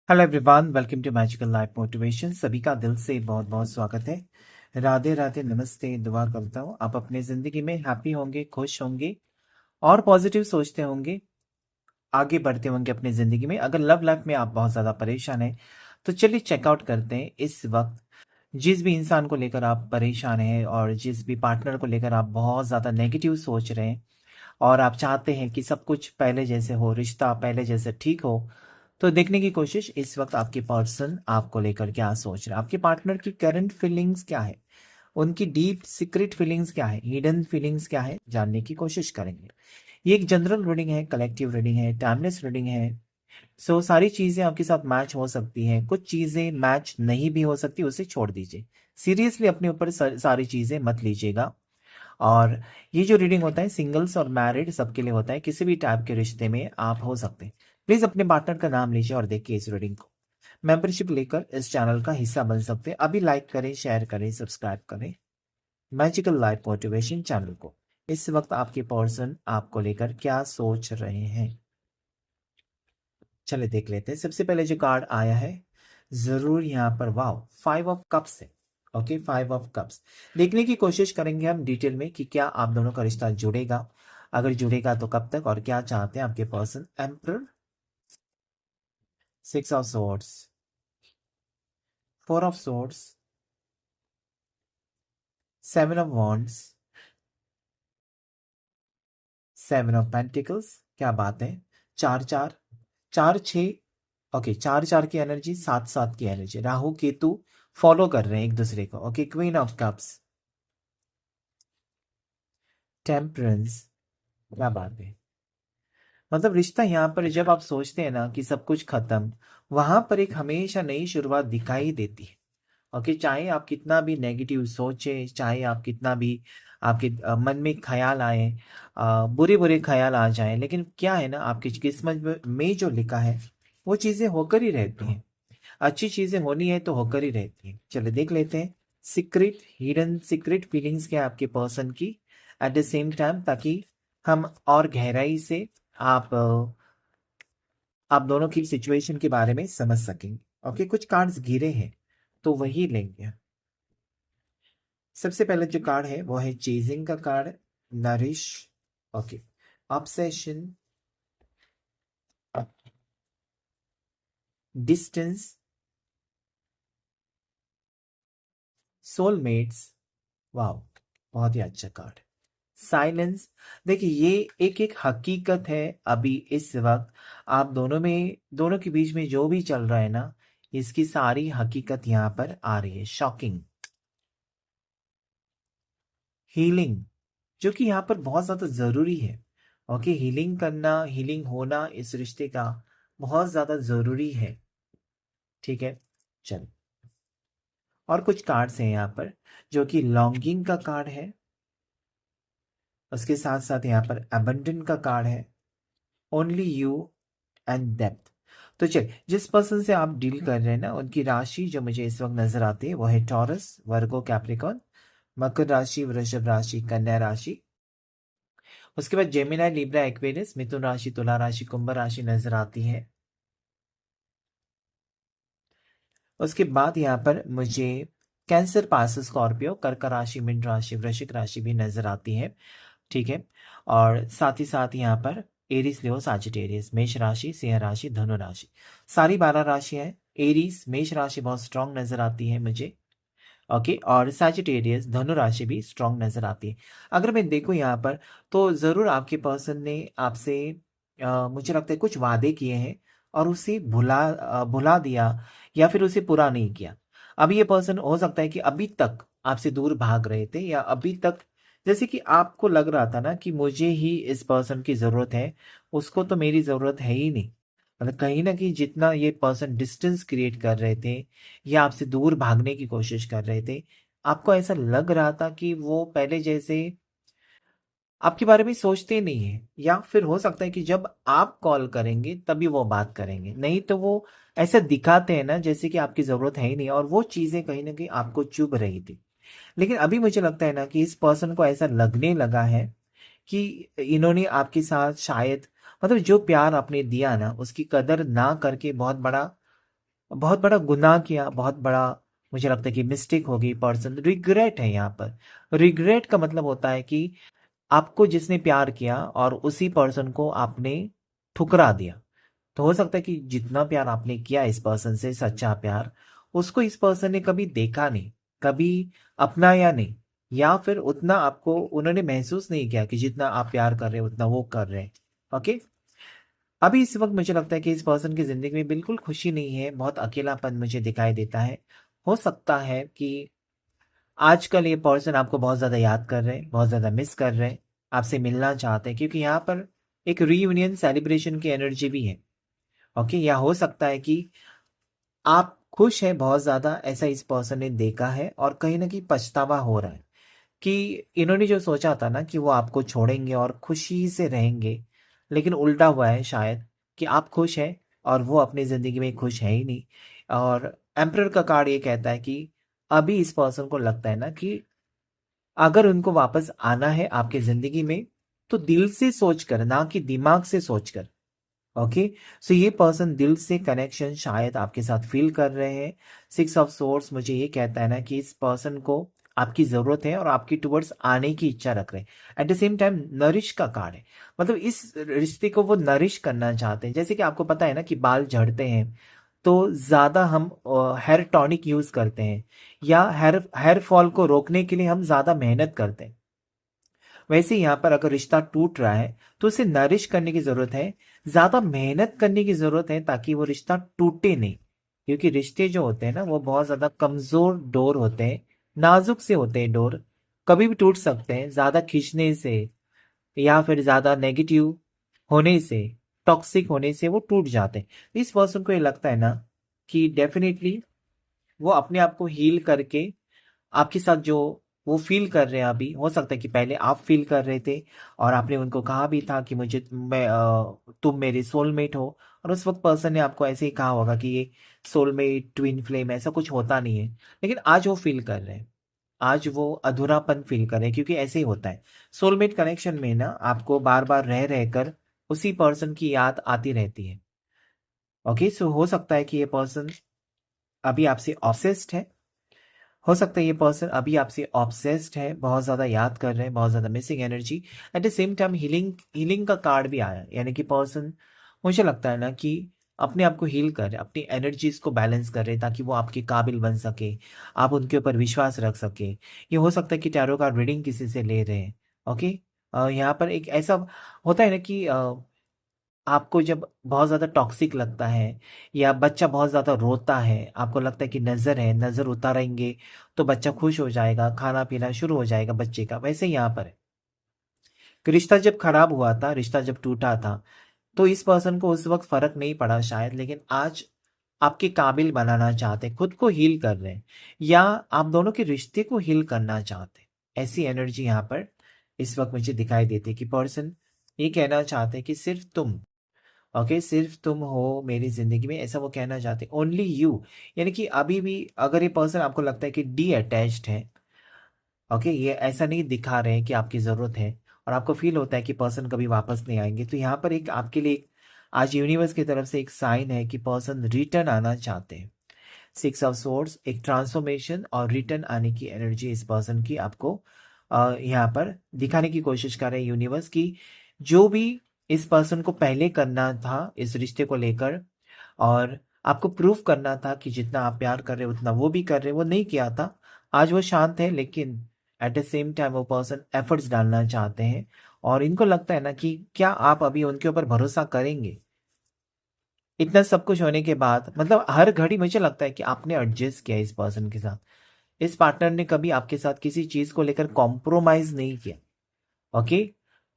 Hello everyone, welcome to magical life motivation. सभी का दिल से बहुत बहुत स्वागत है। राधे राधे, नमस्ते। दुआ करता हूँ आप अपने ज़िंदगी में हैप्पी होंगे, खुश होंगे और पॉजिटिव सोचते होंगे, आगे बढ़ते होंगे अपनी ज़िंदगी में। अगर लव लाइफ में आप बहुत ज़्यादा परेशान हैं तो चलिए चेकआउट करते हैं। इस वक्त जिस भी इंसान को लेकर आप परेशान हैं और जिस भी पार्टनर को लेकर आप बहुत ज़्यादा नेगेटिव सोच रहे हैं और आप चाहते हैं कि सब कुछ पहले जैसे हो, रिश्ता पहले जैसे ठीक हो, तो देखने की कोशिश इस वक्त आपके पर्सन आपको लेकर क्या सोच रहे हैं, आपके पार्टनर की करंट फीलिंग्स क्या है, उनकी डीप सीक्रेट फीलिंग्स क्या है, हिडन फीलिंग्स क्या है, जानने की कोशिश करेंगे। ये एक जनरल रीडिंग है, कलेक्टिव रीडिंग है, टाइमलेस रीडिंग है। सारी चीजें आपके साथ मैच हो सकती हैं, कुछ चीजें मैच नहीं भी हो सकती, उसे छोड़ दीजिए। सीरियसली अपने ऊपर सारी चीजें मत लीजिएगा। और ये जो रीडिंग होता है सिंगल्स और मैरिड सबके लिए होता है, किसी भी टाइप के रिश्ते में आप हो सकते हैं। प्लीज अपने पार्टनर का नाम लीजिए और देखिए इस रीडिंग को। मेंबरशिप लेकर इस चैनल का हिस्सा बन सकते हैं। अभी लाइक करें, शेयर करें, सब्सक्राइब करें मैजिकल लाइफ मोटिवेशन चैनल को। इस वक्त आपके पर्सन आपको लेकर क्या सोच रहे हैं, चले देख लेते हैं। सबसे पहले जो कार्ड आया है, जरूर यहाँ पर वाओ 5 ऑफ कप्स है। Okay, 5 of cups. देखने की कोशिश करेंगे हम डिटेल में कि क्या आप दोनों का रिश्ता जुड़ेगा, अगर जुड़ेगा तो कब तक और क्या चाहते हैं आपके person. Emperor, 6 of swords, 4 of swords, 7 of wands, 7 of pentacles. क्या बात है। चार चार, 4 6। ओके, 4 4 की एनर्जी, 7 7 की एनर्जी। राहु केतु फॉलो कर रहे हैं एक दूसरे को। Okay, queen of cups, temperance. क्या बात है। मतलब रिश्ता यहाँ पर जब आप सोचते हैं ना कि सब कुछ खत्म, वहां पर एक हमेशा नई शुरुआत दिखाई देती है। ओके, चाहे आप कितना भी नेगेटिव सोचे, चाहे आप कितना भी आपके मन में ख्याल आए, बुरे बुरे ख्याल आ जाएं, लेकिन क्या है ना, आपकी किस्मत में जो लिखा है वो चीजें होकर ही रहती हैं। अच्छी चीजें होनी है तो होकर ही रहती हैं। चलिए देख लेते हैं सीक्रेट, हिडन सीक्रेट फीलिंग्स क्या है आपके पर्सन की एट द सेम टाइम, ताकि हम और गहराई से आप आप दोनों की सिचुएशन के बारे में समझ सकेंगे। ओके, कुछ कार्ड्स गिरे हैं तो वही लेंगे। सबसे पहले जो कार्ड है वो है चेजिंग का card, nourish. Okay, obsession, distance, soulmates. वाह, बहुत ही अच्छा कार्ड। साइलेंस। देखिए, ये एक एक हकीकत है। अभी इस वक्त आप दोनों के बीच में जो भी चल रहा है ना, इसकी सारी हकीकत यहाँ पर आ रही है। शॉकिंग, हीलिंग, जो कि यहाँ पर बहुत ज्यादा जरूरी है। ओके, हीलिंग करना, हीलिंग होना इस रिश्ते का बहुत ज्यादा जरूरी है। ठीक है, चल। और कुछ कार्ड्स हैं यहाँ पर, जो कि लॉन्गिंग का कार्ड है। उसके साथ साथ यहाँ पर अबंडन का कार्ड है, ओनली यू एंड डेप्थ। तो चलिए, जिस पर्सन से आप डील कर रहे हैं ना, उनकी राशि जो मुझे इस वक्त नजर आती है वो है टॉरस, वर्गो, कैप्रिकॉन, मकर राशि, वृषभ राशि, कन्या राशि। उसके बाद जेमिनाई, लिब्रा, एक्वेरियस, मिथुन राशि, तुला राशि, कुंभ राशि नजर आती है। उसके बाद यहाँ पर मुझे कैंसर, पास, स्कॉर्पियो, कर्क राशि, मीन राशि, वृश्चिक राशि भी नजर आती है। ठीक है, और साथ ही साथ यहाँ पर एरीज, लियो, साजिटेरियस, मेष राशि, सिंह राशि, धनु राशि। सारी 12 राशियां हैं। एरीज, मेष राशि बहुत स्ट्रांग नजर आती है मुझे। ओके, और सैजिटेरियस, धनु राशि भी स्ट्रांग नजर आती है। अगर मैं देखूं यहाँ पर, तो जरूर आपके पर्सन ने आपसे मुझे लगता है कुछ वादे किए हैं और उसे भुला दिया, या फिर उसे पूरा नहीं किया। अभी ये पर्सन हो सकता है कि अभी तक आपसे दूर भाग रहे थे, या अभी तक जैसे कि आपको लग रहा था ना कि मुझे ही इस पर्सन की जरूरत है, उसको तो मेरी जरूरत है ही नहीं। मतलब कहीं ना कहीं जितना ये पर्सन डिस्टेंस क्रिएट कर रहे थे या आपसे दूर भागने की कोशिश कर रहे थे, आपको ऐसा लग रहा था कि वो पहले जैसे आपके बारे में सोचते नहीं है, या फिर हो सकता है कि जब आप कॉल करेंगे तभी वो बात करेंगे, नहीं तो वो ऐसा दिखाते हैं ना जैसे कि आपकी जरूरत है ही नहीं, और वो चीजें कहीं ना कहीं आपको चुभ रही थी। लेकिन अभी मुझे लगता है ना कि इस पर्सन को ऐसा लगने लगा है कि इन्होंने आपके साथ शायद, मतलब जो प्यार आपने दिया ना उसकी कदर ना करके बहुत बड़ा बहुत बड़ा गुनाह किया, बहुत बड़ा मुझे लगता है कि मिस्टेक हो गई, पर्सन रिग्रेट है यहाँ पर। रिग्रेट का मतलब होता है कि आपको जिसने प्यार किया और उसी पर्सन को आपने ठुकरा दिया। तो हो सकता है कि जितना प्यार आपने किया इस पर्सन से, सच्चा प्यार, उसको इस पर्सन ने कभी देखा नहीं, कभी अपनाया नहीं, या फिर उतना आपको उन्होंने महसूस नहीं किया कि जितना आप प्यार कर रहे हैं उतना वो कर रहे हैं। ओके। अभी इस वक्त मुझे लगता है कि इस पर्सन की जिंदगी में बिल्कुल खुशी नहीं है, बहुत अकेलापन मुझे दिखाई देता है। हो सकता है कि आजकल ये पर्सन आपको बहुत ज़्यादा याद कर रहे हैं, बहुत ज़्यादा मिस कर रहे हैं, आपसे मिलना चाहते हैं, क्योंकि यहाँ पर एक रीयूनियन सेलिब्रेशन की एनर्जी भी है। ओके। या हो सकता है कि आप खुश हैं बहुत ज़्यादा, ऐसा इस पर्सन ने देखा है और कहीं ना कहीं पछतावा हो रहा है कि इन्होंने जो सोचा था ना कि वो आपको छोड़ेंगे और खुशी से रहेंगे, लेकिन उल्टा हुआ है शायद, कि आप खुश हैं और वो अपनी ज़िंदगी में खुश है ही नहीं। और एम्परर का कार्ड ये कहता है कि अभी इस पर्सन को लगता है ना कि अगर उनको वापस आना है आपकी ज़िंदगी में, तो दिल से सोचकर, ना कि दिमाग से सोचकर। ओके। सो ये पर्सन दिल से कनेक्शन शायद आपके साथ फील कर रहे हैं। सिक्स ऑफ सोर्स मुझे ये कहता है ना कि इस पर्सन को आपकी ज़रूरत है और आपकी टुवर्ड्स आने की इच्छा रख रहे हैं। At the same time nourish का कार्ड है, मतलब इस रिश्ते को वो नरिश करना चाहते हैं। जैसे कि आपको पता है ना कि बाल झड़ते हैं तो ज़्यादा हम हेयर टॉनिक यूज़ करते हैं, या हेयर फॉल को रोकने के लिए हम ज़्यादा मेहनत करते हैं। वैसे यहाँ पर अगर रिश्ता टूट रहा है तो उसे नरिश करने की जरूरत है, ज्यादा मेहनत करने की जरूरत है, ताकि वो रिश्ता टूटे नहीं। क्योंकि रिश्ते जो होते हैं ना वो बहुत ज्यादा कमजोर डोर होते हैं, नाजुक से होते हैं डोर, कभी भी टूट सकते हैं ज्यादा खींचने से, या फिर ज्यादा नेगेटिव होने से, टॉक्सिक होने से वो टूट जाते हैं। इस पर्सन को ये लगता है ना कि डेफिनेटली वो अपने आप को हील करके आपके साथ जो वो फील कर रहे हैं, अभी हो सकता है कि पहले आप फील कर रहे थे और आपने उनको कहा भी था कि तुम मेरे सोलमेट हो, और उस वक्त पर्सन ने आपको ऐसे ही कहा होगा कि ये सोलमेट ट्विन फ्लेम ऐसा कुछ होता नहीं है। लेकिन आज वो फील कर रहे हैं, आज वो अधूरापन फील कर रहे हैं, क्योंकि ऐसे ही होता है सोलमेट कनेक्शन में ना, आपको बार बार रह रहकर उसी पर्सन की याद आती रहती है। ओके। सो हो सकता है कि ये पर्सन अभी आपसे ऑब्सेस्ड है, हो सकता है ये पर्सन अभी आपसे ऑब्सेस्ड है, बहुत ज़्यादा याद कर रहे हैं, बहुत ज़्यादा missing energy. At the same time healing healing का कार्ड भी आया, यानी कि पर्सन मुझे लगता है ना कि अपने आप को हील कर रहे हैं, अपनी एनर्जीज को बैलेंस कर रहे हैं, ताकि वो आपके काबिल बन सके, आप उनके ऊपर विश्वास रख सके। ये हो सकता है कि टैरो कार्ड रीडिंग किसी से ले रहे हैं। ओके। यहाँ पर एक ऐसा होता है ना कि आपको जब बहुत ज़्यादा टॉक्सिक लगता है, या बच्चा बहुत ज़्यादा रोता है, आपको लगता है कि नज़र है, नज़र उतारेंगे तो बच्चा खुश हो जाएगा, खाना पीना शुरू हो जाएगा बच्चे का, वैसे ही यहाँ पर है कि रिश्ता जब खराब हुआ था, रिश्ता जब टूटा था, तो इस पर्सन को उस वक्त फर्क नहीं पड़ा शायद, लेकिन आज आपके काबिल बनाना चाहते हैं, खुद को हील कर रहे हैं, या आप दोनों के रिश्ते को हील करना चाहते हैं। ऐसी एनर्जी यहाँ पर इस वक्त मुझे दिखाई देती है कि पर्सन ये कहना चाहते हैं कि सिर्फ तुम, ओके, सिर्फ तुम हो मेरी जिंदगी में, ऐसा वो कहना चाहते हैं, ओनली यू। यानी कि अभी भी अगर ये पर्सन आपको लगता है कि डी अटैच्ड है, ओके, ये ऐसा नहीं दिखा रहे हैं कि आपकी ज़रूरत है, और आपको फील होता है कि पर्सन कभी वापस नहीं आएंगे, तो यहाँ पर एक आपके लिए आज यूनिवर्स की तरफ से एक साइन है कि पर्सन रिटर्न आना चाहते हैं। सिक्स ऑफ सोर्ड्स एक ट्रांसफॉर्मेशन और रिटर्न आने की एनर्जी इस पर्सन की आपको यहाँ पर दिखाने की कोशिश कर रहे हैं यूनिवर्स की। जो भी इस पर्सन को पहले करना था इस रिश्ते को लेकर, और आपको प्रूफ करना था कि जितना आप प्यार कर रहे हो उतना वो भी कर रहे हैं, वो नहीं किया था। आज वो शांत है, लेकिन एट द सेम टाइम वो पर्सन एफर्ट्स डालना चाहते हैं, और इनको लगता है ना कि क्या आप अभी उनके ऊपर भरोसा करेंगे। इतना सब कुछ होने के बाद, मतलब हर घड़ी मुझे लगता है कि आपने एडजस्ट किया इस पर्सन के साथ, इस पार्टनर ने कभी आपके साथ किसी चीज को लेकर कॉम्प्रोमाइज नहीं किया। ओके।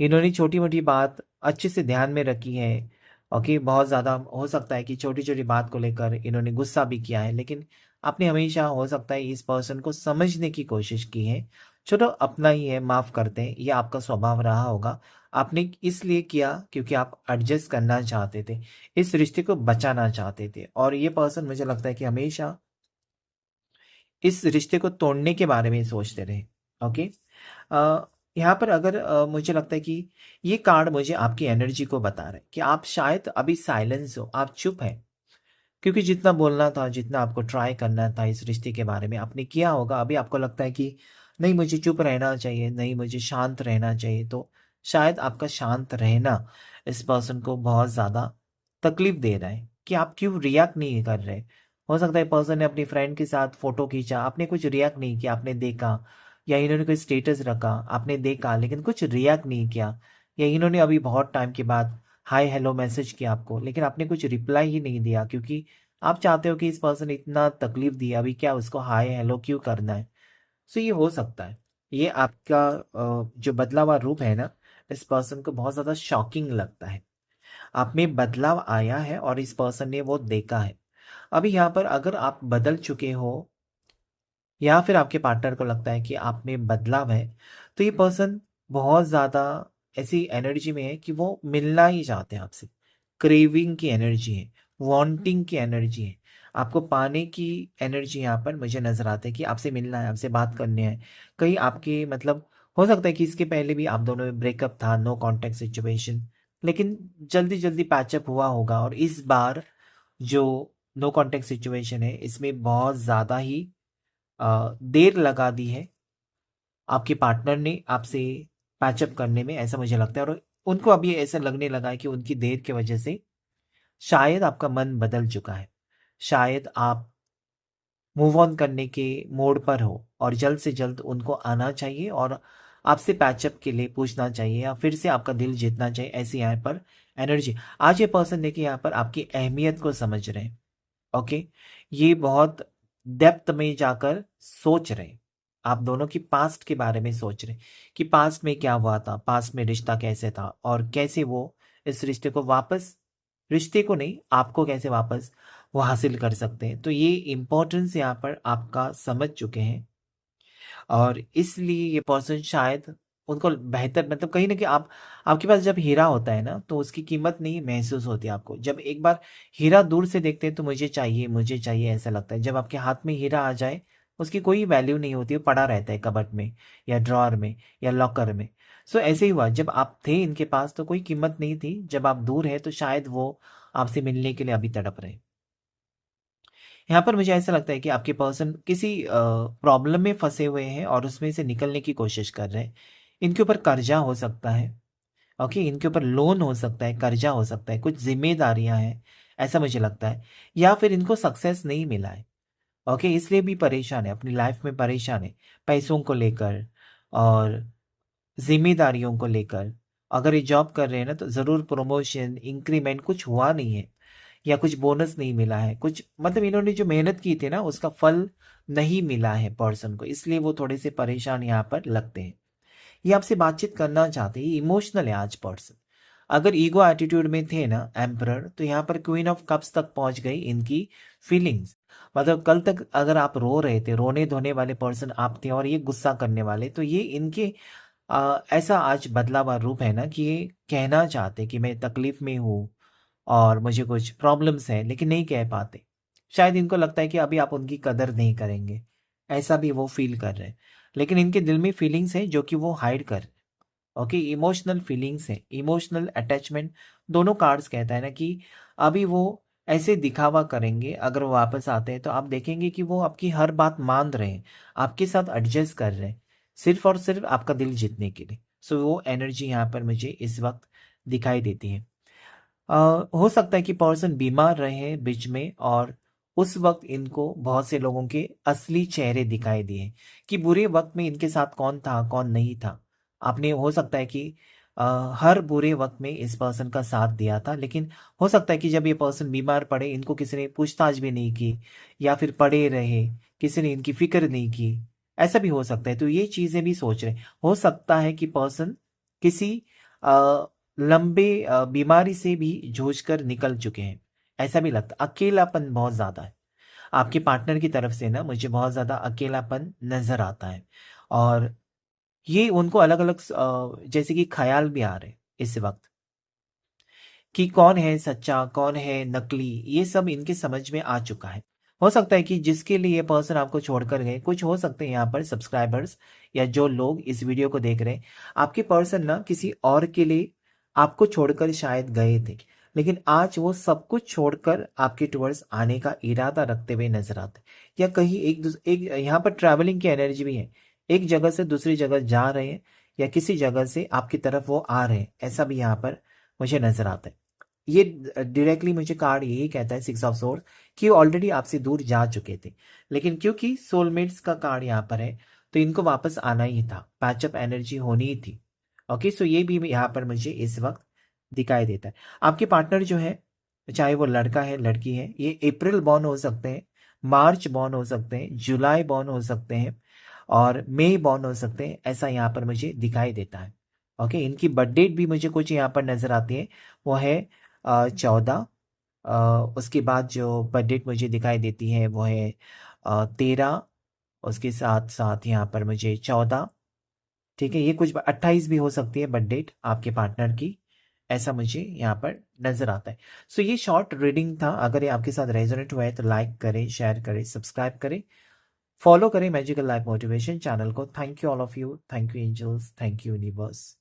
इन्होंने छोटी मोटी बात अच्छे से ध्यान में रखी है। ओके। बहुत ज़्यादा हो सकता है कि छोटी छोटी बात को लेकर इन्होंने गुस्सा भी किया है, लेकिन आपने हमेशा हो सकता है इस पर्सन को समझने की कोशिश की है। चलो अपना ही है, माफ़ करते हैं, ये आपका स्वभाव रहा होगा। आपने इसलिए किया क्योंकि आप एडजस्ट करना चाहते थे, इस रिश्ते को बचाना चाहते थे, और ये पर्सन मुझे लगता है कि हमेशा इस रिश्ते को तोड़ने के बारे में सोचते रहे। ओके। यहाँ पर अगर मुझे लगता है कि ये कार्ड मुझे आपकी एनर्जी को बता रहा है कि आप शायद अभी साइलेंस हो, आप चुप हैं, क्योंकि जितना बोलना था, जितना आपको ट्राई करना था इस रिश्ते के बारे में आपने किया होगा। अभी आपको लगता है कि नहीं मुझे चुप रहना चाहिए, नहीं मुझे शांत रहना चाहिए। तो शायद आपका शांत रहना इस पर्सन को बहुत ज़्यादा तकलीफ दे रहा है कि आप क्यों रिएक्ट नहीं कर रहे। हो सकता है पर्सन ने अपनी फ्रेंड के साथ फ़ोटो खींचा, आपने कुछ रिएक्ट नहीं किया, आपने देखा। या इन्होंने कोई स्टेटस रखा, आपने देखा लेकिन कुछ रिएक्ट नहीं किया। या इन्होंने अभी बहुत टाइम के बाद हाय हेलो मैसेज किया आपको, लेकिन आपने कुछ रिप्लाई ही नहीं दिया, क्योंकि आप चाहते हो कि इस पर्सन ने इतना तकलीफ दी, अभी क्या उसको हाय हेलो क्यों करना है। सो ये हो सकता है। ये आपका जो बदला हुआ रूप है ना, इस पर्सन को बहुत ज़्यादा शॉकिंग लगता है। आप में बदलाव आया है और इस पर्सन ने वो देखा है। अभी यहाँ पर अगर आप बदल चुके हो या फिर आपके पार्टनर को लगता है कि आप में बदलाव है, तो ये पर्सन बहुत ज़्यादा ऐसी एनर्जी में है कि वो मिलना ही चाहते हैं आपसे। क्रेविंग की एनर्जी है, वांटिंग की एनर्जी है, आपको पाने की एनर्जी यहाँ पर मुझे नज़र आता है कि आपसे मिलना है, आपसे बात करनी है। कहीं आपके मतलब हो सकता है कि इसके पहले भी आप दोनों में ब्रेकअप था, नो कॉन्टैक्ट सिचुएशन, लेकिन जल्दी-जल्दी पैचअप हुआ होगा और इस बार जो नो कॉन्टैक्ट सिचुएशन है, इसमें बहुत ज़्यादा ही देर लगा दी है आपके पार्टनर ने आपसे पैचअप करने में, ऐसा मुझे लगता है। और उनको अभी ऐसा लगने लगा है कि उनकी देर की वजह से शायद आपका मन बदल चुका है। शायद आप मूव ऑन करने के मोड पर हो और जल्द से जल्द उनको आना चाहिए और आपसे पैचअप के लिए पूछना चाहिए या फिर से आपका दिल जीतना चाहिए। ऐसी यहाँ पर एनर्जी आज ये पर्सन देखिए यहाँ पर आपकी अहमियत को समझ रहे हैं। ओके, ये बहुत डेप्थ में जाकर सोच रहे हैं। आप दोनों की पास्ट के बारे में सोच रहे हैं कि पास्ट में क्या हुआ था, पास्ट में रिश्ता कैसे था और कैसे वो इस रिश्ते को वापस, रिश्ते को नहीं आपको कैसे वापस वो हासिल कर सकते हैं। तो ये इम्पोर्टेंस यहाँ पर आपका समझ चुके हैं और इसलिए ये पर्सन शायद उनको बेहतर मतलब कहीं न कहीं आप आपके पास जब हीरा होता है ना, तो उसकी कीमत नहीं महसूस होती आपको। जब एक बार हीरा दूर से देखते हैं तो मुझे चाहिए ऐसा लगता है। जब आपके हाथ में हीरा आ जाए, उसकी कोई वैल्यू नहीं होती, वो पड़ा रहता है कबर्ड में या ड्रॉअर में या लॉकर में। सो ऐसे ही हुआ, जब आप थे इनके पास तो कोई कीमत नहीं थी, जब आप दूर हैं तो शायद वो आपसे मिलने के लिए अभी तड़प रहे हैं। यहाँ पर मुझे ऐसा लगता है कि आपके पर्सन किसी प्रॉब्लम में फंसे हुए हैं और उसमें से निकलने की कोशिश कर रहे हैं। इनके ऊपर कर्जा हो सकता है, ओके, इनके ऊपर लोन हो सकता है, कर्जा हो सकता है, कुछ जिम्मेदारियां हैं, ऐसा मुझे लगता है। या फिर इनको सक्सेस नहीं मिला है, ओके, इसलिए भी परेशान है, अपनी लाइफ में परेशान है, पैसों को लेकर और जिम्मेदारियों को लेकर। अगर ये जॉब कर रहे हैं ना तो ज़रूर प्रमोशन, इंक्रीमेंट कुछ हुआ नहीं है या कुछ बोनस नहीं मिला है, कुछ मतलब इन्होंने जो मेहनत की थी ना उसका फल नहीं मिला है पर्सन को, इसलिए वो थोड़े से परेशान यहाँ पर लगते हैं। ये आपसे बातचीत करना चाहते हैं, इमोशनल है आज पर्सन। अगर ईगो एटीट्यूड में थे ना एम्परर, तो यहाँ पर क्वीन ऑफ कप्स तक पहुंच गई इनकी फीलिंग्स। मतलब कल तक अगर आप रो रहे थे, रोने धोने वाले पर्सन आप थे और ये गुस्सा करने वाले, तो ये इनके ऐसा आज बदला हुआ रूप है ना कि ये कहना चाहते कि मैं तकलीफ में हूँ और मुझे कुछ प्रॉब्लम्स हैं, लेकिन नहीं कह पाते। शायद इनको लगता है कि अभी आप उनकी कदर नहीं करेंगे, ऐसा भी वो फील कर रहे हैं। लेकिन इनके दिल में फीलिंग्स हैं जो कि वो हाइड कर, ओके, इमोशनल फीलिंग्स हैं, इमोशनल अटैचमेंट। दोनों कार्ड्स कहता है ना कि अभी वो ऐसे दिखावा करेंगे, अगर वो वापस आते हैं तो आप देखेंगे कि वो आपकी हर बात मान रहे हैं, आपके साथ एडजस्ट कर रहे हैं, सिर्फ और सिर्फ आपका दिल जीतने के लिए। सो वो एनर्जी यहाँ पर मुझे इस वक्त दिखाई देती है। अ, हो सकता है कि पर्सन बीमार रहे बीच में और उस वक्त इनको बहुत से लोगों के असली चेहरे दिखाई दिए कि बुरे वक्त में इनके साथ कौन था कौन नहीं था। आपने हो सकता है कि अ, हर बुरे वक्त में इस पर्सन का साथ दिया था, लेकिन हो सकता है कि जब ये पर्सन बीमार पड़े इनको किसी ने पूछताछ भी नहीं की या फिर पड़े रहे, किसी ने इनकी फिक्र नहीं की, ऐसा भी हो सकता है। तो ये चीज़ें भी सोच रहे, हो सकता है कि पर्सन किसी लंबे बीमारी से भी जूझकर निकल चुके हैं, ऐसा भी लगता है। अकेलापन बहुत ज़्यादा है आपके पार्टनर की तरफ से ना, मुझे बहुत ज़्यादा अकेलापन नज़र आता है। और ये उनको अलग-अलग जैसे कि ख़्याल भी आ रहे हैं इस वक़्त कि कौन है सच्चा, कौन है नकली, ये सब इनके समझ में आ चुका है। हो सकता है कि जिसके लिए ये पर्सन आपको छोड़कर गए, कुछ हो सकते हैं यहाँ पर सब्सक्राइबर्स या जो लोग इस वीडियो को देख रहे हैं, आपके पर्सन ना किसी और के लिए आपको छोड़कर शायद गए थे। लेकिन आज वो सब कुछ छोड़कर आपके टुवर्ड्स आने का इरादा रखते हुए नजर आते हैं, या कहीं एक यहाँ पर ट्रैवलिंग की एनर्जी भी है, एक जगह से दूसरी जगह जा रहे हैं या किसी जगह से आपकी तरफ वो आ रहे हैं, ऐसा भी यहाँ पर मुझे नजर आता है। ये डायरेक्टली मुझे कार्ड यही कहता है, 6 ऑफ सोर्ड, कि वो ऑलरेडी आपसे दूर जा चुके थे, लेकिन क्योंकि सोलमेट्स का कार्ड यहाँ पर है तो इनको वापस आना ही था, पैचअप एनर्जी होनी ही थी। ओके, सो ये भी यहाँ पर मुझे इस वक्त दिखाई देता है। आपके पार्टनर जो है, चाहे वो लड़का है लड़की है, ये अप्रैल बॉर्न हो सकते हैं, मार्च बॉर्न हो सकते हैं, जुलाई बॉर्न हो सकते हैं और मई बॉर्न हो सकते हैं, ऐसा यहाँ पर मुझे दिखाई देता है। ओके, इनकी बर्थ डेट भी मुझे कुछ यहाँ पर नजर आती है, वो है 14। उसके बाद जो बर्थ डेट मुझे दिखाई देती है वो है 13, उसके साथ साथ यहाँ पर मुझे 14। ठीक है, ये कुछ 28 भी हो सकती है बर्थ डेट आपके पार्टनर की, ऐसा मुझे यहाँ पर नजर आता है। सो ये शॉर्ट रीडिंग था। अगर ये आपके साथ रेजोनेट हुआ है तो लाइक करें, शेयर करें, सब्सक्राइब करें, फॉलो करें मैजिकल लाइफ मोटिवेशन चैनल को। Thank you all of you, thank you angels, thank you universe.